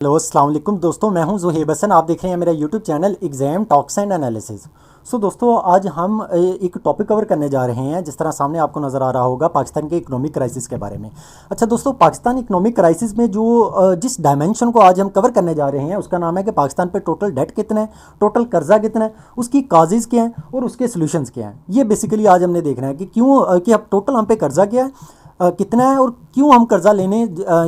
Hello अस्सलाम वालेकुम दोस्तों, मैं हूं ज़ुहैब हसन। आप देख रहे हैं मेरा YouTube channel exam talks and analysis. दोस्तों, आज हम एक टॉपिक कवर करने जा रहे हैं। जिस तरह सामने आपको नज़र आ रहा होगा, पाकिस्तान के इकोनॉमिक क्राइसिस के बारे में। अच्छा दोस्तों, पाकिस्तान इकोनॉमिक क्राइसिस में जो जिस डायमेंशन को आज हम कवर करने जा रहे हैं उसका नाम है कि पाकिस्तान पे टोटल डेट कितना है, टोटल कर्जा कितना है, उसकी काजेज़ क्या हैं और उसके सोल्यूशंस क्या हैं। ये बेसिकली आज हमने देखना है कि क्यों कि अब टोटल हम पे कर्जा क्या है, कितना है और क्यों हम कर्ज़ा लेने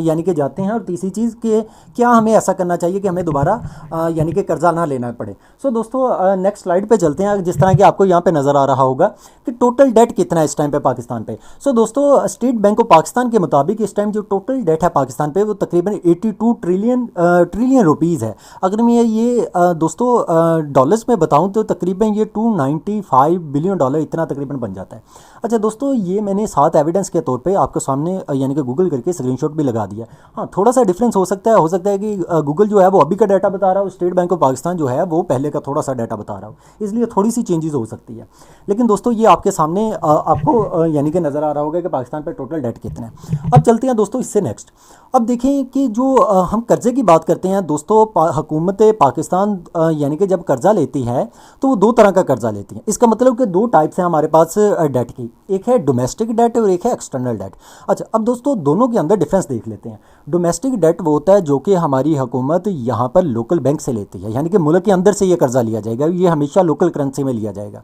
यानी कि जाते हैं। और तीसरी चीज़ कि क्या हमें ऐसा करना चाहिए कि हमें दोबारा यानी कि कर्ज़ा ना लेना पड़े। दोस्तों, नेक्स्ट स्लाइड पे चलते हैं। जिस तरह कि आपको यहाँ पे नज़र आ रहा होगा कि टोटल डेट कितना है इस टाइम पे पाकिस्तान पे। दोस्तों, स्टेट बैंक ऑफ पाकिस्तान के मुताबिक इस टाइम जो टोटल डेट है पाकिस्तान पे वो तकरीबन 82 ट्रिलियन रुपीज़ है। अगर मैं ये दोस्तों डॉलर्स में बताऊँ तो तकरीबन ये 295 बिलियन डॉलर इतना तकरीबन बन जाता है। अच्छा दोस्तों, ये मैंने 7 एविडेंस के तौर पे आपके सामने यानी कि गूगल करके स्क्रीनशॉट भी लगा दिया। हाँ, थोड़ा सा डिफरेंस हो सकता है कि गूगल जो है वो अभी का डाटा बता रहा है और स्टेट बैंक ऑफ पाकिस्तान जो है वो पहले का थोड़ा सा डाटा बता रहा हो, इसलिए थोड़ी सी चेंजेस हो सकती है। लेकिन दोस्तों, ये आपके सामने आपको यानी कि नज़र आ रहा होगा कि पाकिस्तान पर टोटल डेट कितना है। अब चलते हैं दोस्तों इससे नेक्स्ट। अब देखें कि जो हम कर्जे की बात करते हैं दोस्तों, हुकूमत पाकिस्तान यानी कि जब कर्जा लेती है तो वो दो तरह का कर्जा लेती है। इसका मतलब कि दो टाइप्स हैं हमारे पास डेट की, एक है डोमेस्टिक डेट और एक है एक्सटर्नल डेट। अच्छा, अब दोस्तों दोनों के अंदर डिफरेंस देख लेते हैं। डोमेस्टिक डेट वो होता है जो कि हमारी हुकूमत यहाँ पर लोकल बैंक से लेती है, यानी कि मुल्क के अंदर से ये कर्जा लिया जाएगा, ये हमेशा लोकल करेंसी में लिया जाएगा।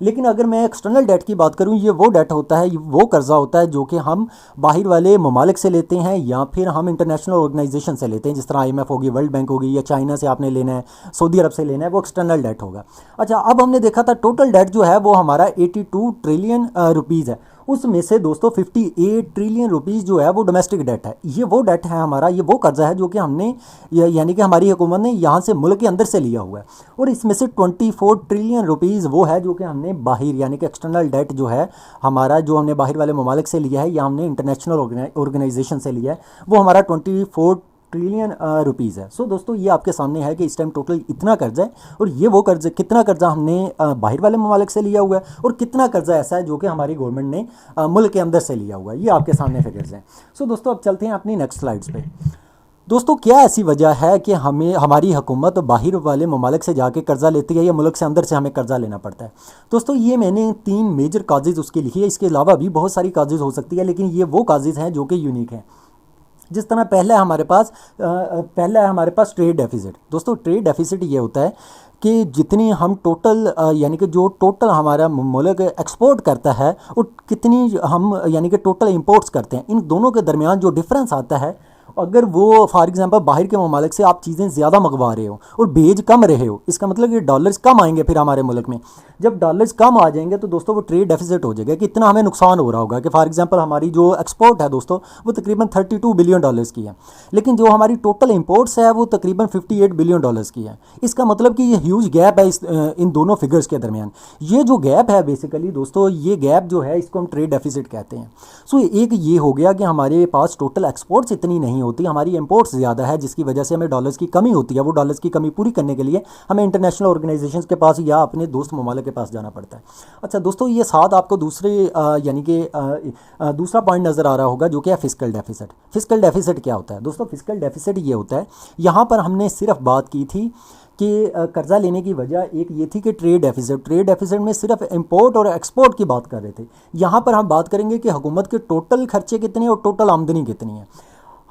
लेकिन अगर मैं एक्सटर्नल डेट की बात करूं, ये वो डेट होता है, वो कर्जा होता है जो कि हम बाहर वाले ममालिक से लेते हैं या फिर हम इंटरनेशनल ऑर्गेनाइजेशन से लेते हैं, जिस तरह IMF होगी, वर्ल्ड बैंक होगी, या चाइना से आपने लेना है, सऊदी अरब से लेना है, वो एक्सटर्नल डेट होगा। अच्छा, अब हमने देखा था टोटल डेट जो है वो हमारा 82 ट्रिलियन रुपीज़ है। उसमें से दोस्तों 58 ट्रिलियन रुपीज़ जो है वो डोमेस्टिक डेट है। ये वो डेट है हमारा, ये वो कर्जा है जो कि हमने यानी कि हमारी हुकूमत ने यहाँ से मुल्क के अंदर से लिया हुआ है। और इसमें से 24 ट्रिलियन रुपीज़ वो है जो कि हमने बाहर यानी कि एक्सटर्नल डेट जो है हमारा, जो हमने बाहर वाले ममालिक से लिया है या हमने इंटरनेशनल ऑर्गेनाइजेशन से लिया है, वो हमारा 24 ट्रिलियन रुपीज़ है। दोस्तों, ये आपके सामने है कि इस टाइम टोटल इतना कर्जा है और ये वो कर्ज, कितना कर्जा हमने बाहर वाले ममालिक से लिया हुआ है और कितना कर्जा ऐसा है जो कि हमारी गवर्नमेंट ने मुल्क के अंदर से लिया हुआ है। ये आपके सामने फिगर्स हैं। दोस्तों, अब चलते हैं अपनी नेक्स्ट स्लाइड्स पे। दोस्तों, क्या ऐसी वजह है कि हमें हमारी हुकूमत बाहर वाले ममालिक से जाके कर्जा लेती है या मुल्क से अंदर से हमें कर्जा लेना पड़ता है? दोस्तों, ये मैंने 3 मेजर काजेज़ उसके लिखी है। इसके अलावा भी बहुत सारी काजेज़ हो सकती है, लेकिन ये वो काजेज़ हैं जो कि यूनिक हैं। जिस तरह पहला है हमारे पास ट्रेड डेफिसिट। दोस्तों, ट्रेड डेफिसिट ये होता है कि जितनी हम टोटल यानी कि जो टोटल हमारा मुल्क एक्सपोर्ट करता है और कितनी हम यानी कि टोटल इंपोर्ट्स करते हैं, इन दोनों के दरमियान जो डिफरेंस आता है, अगर वो फॉर एग्जांपल बाहर के ममालिक से आप चीज़ें ज़्यादा मंगवा रहे हो और भेज कम रहे हो, इसका मतलब कि डॉलर्स कम आएंगे फिर हमारे मुल्क में। जब डॉलर्स कम आ जाएंगे तो दोस्तों वो ट्रेड डेफिसिट हो जाएगा कि इतना हमें नुकसान हो रहा होगा कि फॉर एग्जांपल हमारी जो एक्सपोर्ट है दोस्तों वो तकरीबन 32 बिलियन डॉलर्स की है, लेकिन जो हमारी टोटल इंपोर्ट्स है वो तकरीबन 58 बिलियन डॉलर्स की है। इसका मतलब कि ये ह्यूज गैप है इन दोनों फिगर्स के दरमियान। ये जो गैप है बेसिकली दोस्तों, ये गैप जो है इसको हम ट्रेड डेफिसिट कहते हैं। एक ये हो गया कि हमारे पास टोटल एक्सपोर्ट्स इतनी नहीं होती, हमारी इंपोर्ट्स ज़्यादा है, जिसकी वजह से हमें डॉलर्स की कमी होती है। वो डॉलर्स की कमी पूरी करने के लिए हमें इंटरनेशनल ऑर्गेनाइजेशंस के पास या अपने दोस्त ममालिक के पास जाना पड़ता है। अच्छा दोस्तों, ये साथ आपको दूसरे यानी कि दूसरा पॉइंट नज़र आ रहा होगा जो कि है फिस्कल डेफिसिट। फिस्कल डेफिसिट क्या होता है दोस्तों? फिस्कल डेफिसिट ये होता है, यहाँ पर हमने सिर्फ बात की थी कि कर्जा लेने की वजह एक ये थी कि ट्रेड डेफिसिट में सिर्फ इंपोर्ट और एक्सपोर्ट की बात कर रहे थे। यहाँ पर हम बात करेंगे कि हुकूमत के टोटल खर्चे कितने और टोटल आमदनी कितनी है।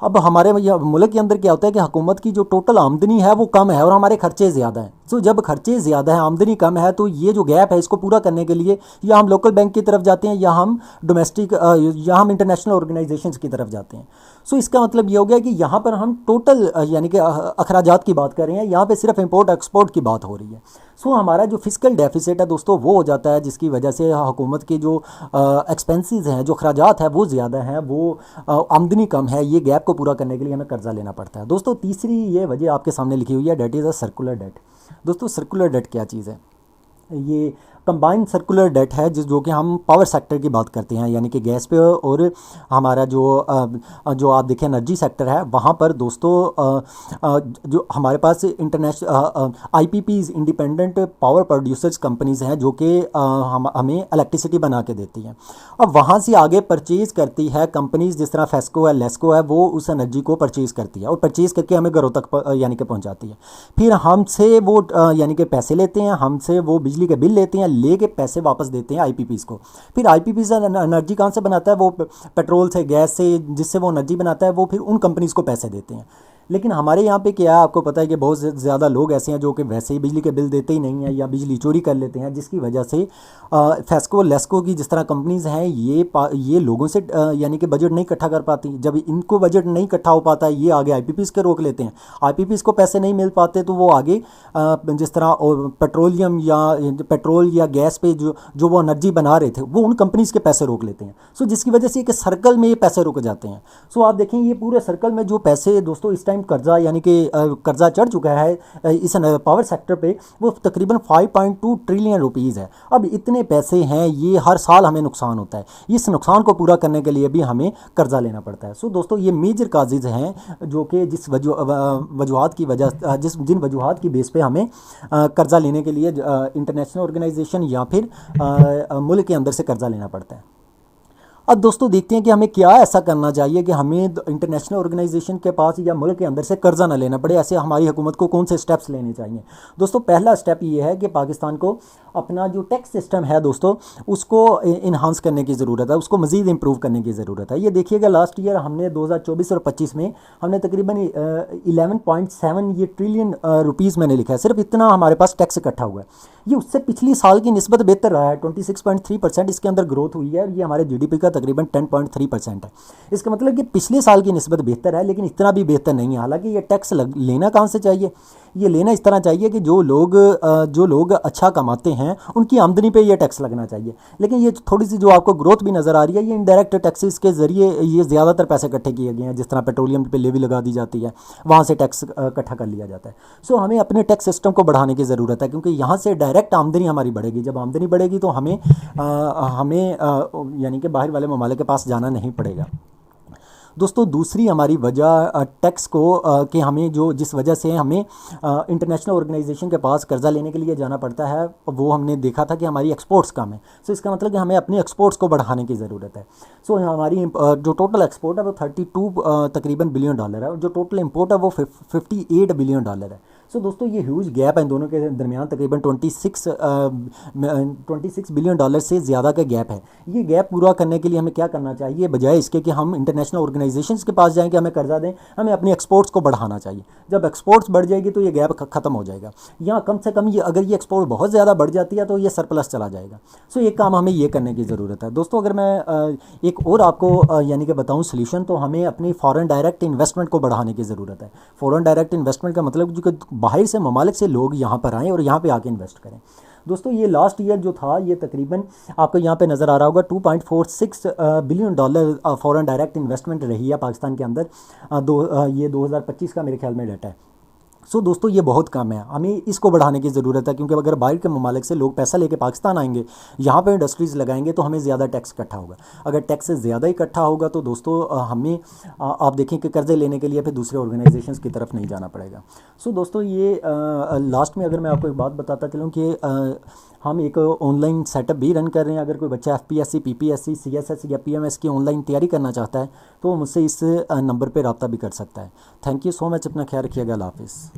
अब हमारे मुल्क के अंदर क्या होता है कि हुकूमत की जो टोटल आमदनी है वो कम है और हमारे खर्चे ज़्यादा हैं। जब खर्चे ज़्यादा हैं, आमदनी कम है, तो ये जो गैप है इसको पूरा करने के लिए या हम लोकल बैंक की तरफ जाते हैं या हम डोमेस्टिक या हम इंटरनेशनल ऑर्गेनाइजेशंस की तरफ जाते हैं। इसका मतलब ये हो गया कि यहाँ पर हम टोटल यानी कि अखराजात की बात कर रहे हैं, यहाँ पे सिर्फ इंपोर्ट एक्सपोर्ट की बात हो रही है। हमारा जो फिस्कल डेफिसिट है दोस्तों वो हो जाता है, जिसकी वजह से हुकूमत के जो एक्सपेंसेस हैं, जो अखराजात हैं वो ज़्यादा हैं, वो आमदनी कम है। ये गैप को पूरा करने के लिए हमें कर्जा लेना पड़ता है। दोस्तों, तीसरी ये वजह आपके सामने लिखी हुई है, that is a circular debt. दोस्तों, सर्कुलर डेट क्या चीज़ है? ये कंबाइंड सर्कुलर डेट है जो कि हम पावर सेक्टर की बात करते हैं, यानी कि गैस पे और हमारा जो आप देखें एनर्जी सेक्टर है वहाँ पर दोस्तों जो हमारे पास international IPPs independent power producers companies हैं जो कि हमें इलेक्ट्रिसिटी बना के देती हैं। अब वहाँ से आगे परचेज़ करती है कंपनीज, जिस तरह फेस्को है, लेस्को है, वो उस एनर्जी को परचेज़ करती है और परचेज़ करके हमें घरों तक यानी कि पहुँचाती है। फिर हमसे वो यानी कि पैसे लेते हैं, हमसे वो बिजली के बिल लेते हैं, लेके पैसे वापस देते हैं आईपीपीज़ को। फिर आईपीपीज़ एनर्जी कहाँ से बनाता है? वो पेट्रोल से, गैस से, जिससे वो एनर्जी बनाता है, वो फिर उन कंपनीज़ को पैसे देते हैं। लेकिन हमारे यहाँ पे क्या है, आपको पता है कि बहुत ज़्यादा लोग ऐसे हैं जो कि वैसे ही बिजली के बिल देते ही नहीं हैं या बिजली चोरी कर लेते हैं, जिसकी वजह से फेस्को, लेस्को की जिस तरह कंपनीज़ हैं ये लोगों से यानी कि बजट नहीं इकट्ठा कर पाती। जब इनको बजट नहीं इकट्ठा हो पाता, ये आगे आईपीपीज़ के रोक लेते हैं। आईपीपीज़ को पैसे नहीं मिल पाते तो वो आगे जिस तरह पेट्रोल या गैस पे जो वो एनर्जी बना रहे थे वो उन कंपनीज़ के पैसे रोक लेते हैं। सो जिसकी वजह से एक सर्कल में ये पैसे रुक जाते हैं। सो आप देखें ये पूरे सर्कल में जो पैसे दोस्तों इस टाइम कर्जा यानी कि कर्जा चढ़ चुका है इस पावर सेक्टर पे, वो तकरीबन 5.2 ट्रिलियन रुपीज़ है। अब इतने पैसे हैं, ये हर साल हमें नुकसान होता है। इस नुकसान को पूरा करने के लिए भी हमें कर्जा लेना पड़ता है। सो दोस्तों ये मेजर काजेज़ हैं जो कि जिन वजूहात की बेस पे हमें कर्जा लेने के लिए इंटरनेशनल ऑर्गेनाइजेशन या फिर मुल्क के अंदर से कर्जा लेना पड़ता है। अब दोस्तों देखते हैं कि हमें क्या ऐसा करना चाहिए कि हमें इंटरनेशनल ऑर्गेनाइजेशन के पास या मुल्क के अंदर से कर्जा ना लेना पड़े। ऐसे हमारी हुकूमत को कौन से स्टेप्स लेने चाहिए? दोस्तों पहला स्टेप ये है कि पाकिस्तान को अपना जो टैक्स सिस्टम है दोस्तों उसको इन्हांस करने की ज़रूरत है, उसको मज़ीद इम्प्रूव करने की ज़रूरत है। ये देखिएगा लास्ट ईयर हमने 2024 और 25 में हमने तकरीबन 11.7 ये ट्रिलियन रुपीज़ मैंने लिखा है, सिर्फ इतना हमारे पास टैक्स इकट्ठा हुआ है। ये उससे पिछली साल की निस्बत बेहतर रहा है, 26.3% इसके अंदर ग्रोथ हुई है। ये हमारे जीडीपी का तकरीबन 10.3% है। इसका मतलब कि पिछले साल की निस्बत बेहतर है, लेकिन इतना भी बेहतर नहीं है। हालांकि ये टैक्स लेना कहाँ से चाहिए? ये लेना इस तरह चाहिए कि जो लोग अच्छा कमाते हैं उनकी आमदनी पे ये टैक्स लगना चाहिए। लेकिन ये थोड़ी सी जो आपको ग्रोथ भी नज़र आ रही है, ये इनडायरेक्ट टैक्सेस के ज़रिए ये ज़्यादातर पैसे इकट्ठे किए गए हैं। जिस तरह पेट्रोलियम पे लेवी लगा दी जाती है, वहाँ से टैक्स इकट्ठा कर लिया जाता है। सो हमें अपने टैक्स सिस्टम को बढ़ाने की ज़रूरत है, क्योंकि यहाँ से डायरेक्ट आमदनी हमारी बढ़ेगी। जब आमदनी बढ़ेगी तो हमें यानी कि बाहर वाले ममालिक के पास जाना नहीं पड़ेगा। दोस्तों दूसरी हमारी वजह टैक्स को कि हमें जिस वजह से हमें इंटरनेशनल ऑर्गेनाइजेशन के पास कर्जा लेने के लिए जाना पड़ता है, वो हमने देखा था कि हमारी एक्सपोर्ट्स कम है। सो इसका मतलब कि हमें अपनी एक्सपोर्ट्स को बढ़ाने की ज़रूरत है। सो हमारी जो टोटल एक्सपोर्ट है वो 32 तकरीबन बिलियन डॉलर है, और जो टोटल इंपोर्ट है वो 58 बिलियन डॉलर है। सो दोस्तों ये ह्यूज गैप है इन दोनों के दरमियान, तकरीबन 26 बिलियन डॉलर से ज़्यादा का गैप है। ये गैप पूरा करने के लिए हमें क्या करना चाहिए? बजाय इसके कि हम इंटरनेशनल ऑर्गेनाइजेशंस के पास जाएं कि हमें कर्जा दें, हमें अपनी एक्सपोर्ट्स को बढ़ाना चाहिए। जब एक्सपोर्ट्स बढ़ जाएगी तो ये गैप ख़त्म हो जाएगा, या कम से कम अगर ये एक्सपोर्ट बहुत ज़्यादा बढ़ जाती है तो ये सरप्लस चला जाएगा। सो एक काम हमें ये करने की ज़रूरत है। दोस्तों अगर मैं एक और आपको यानी कि बताऊँ सोल्यूशन, तो हमें अपनी फॉरेन डायरेक्ट इन्वेस्टमेंट को बढ़ाने की ज़रूरत है। फॉरेन डायरेक्ट इन्वेस्टमेंट का मतलब जो बाहर से ममालिक से लोग यहाँ पर आएँ और यहाँ पे आके इन्वेस्ट करें। दोस्तों ये लास्ट ईयर जो था, ये तकरीबन आपको यहाँ पे नज़र आ रहा होगा 2.46 billion dollar foreign direct investment रही है पाकिस्तान के अंदर। ये 2025 का मेरे ख्याल में डाटा है। सो दोस्तों ये बहुत कम है, हमें इसको बढ़ाने की ज़रूरत है, क्योंकि अगर बाहर के ममालिक से लोग पैसा लेके पाकिस्तान आएंगे, यहाँ पे इंडस्ट्रीज़ लगाएंगे, तो हमें ज़्यादा टैक्स इकट्ठा होगा। अगर टैक्स से ज़्यादा इकट्ठा होगा तो दोस्तों हमें आप देखें कि कर्ज़े लेने के लिए फिर दूसरे ऑर्गेनाइजेशंस की तरफ नहीं जाना पड़ेगा। सो दोस्तों ये लास्ट में अगर मैं आपको एक बात बताता चलूँ कि हम एक ऑनलाइन सेटअप भी रन कर रहे हैं। अगर कोई बच्चा FPSC, PPSC, CSS या PMS की ऑनलाइन तैयारी करना चाहता है तो मुझसे इस नंबर पर रब्ता भी कर सकता है। थैंक यू सो मच, अपना ख्याल रखिएगा। अल्लाह हाफ़िज़।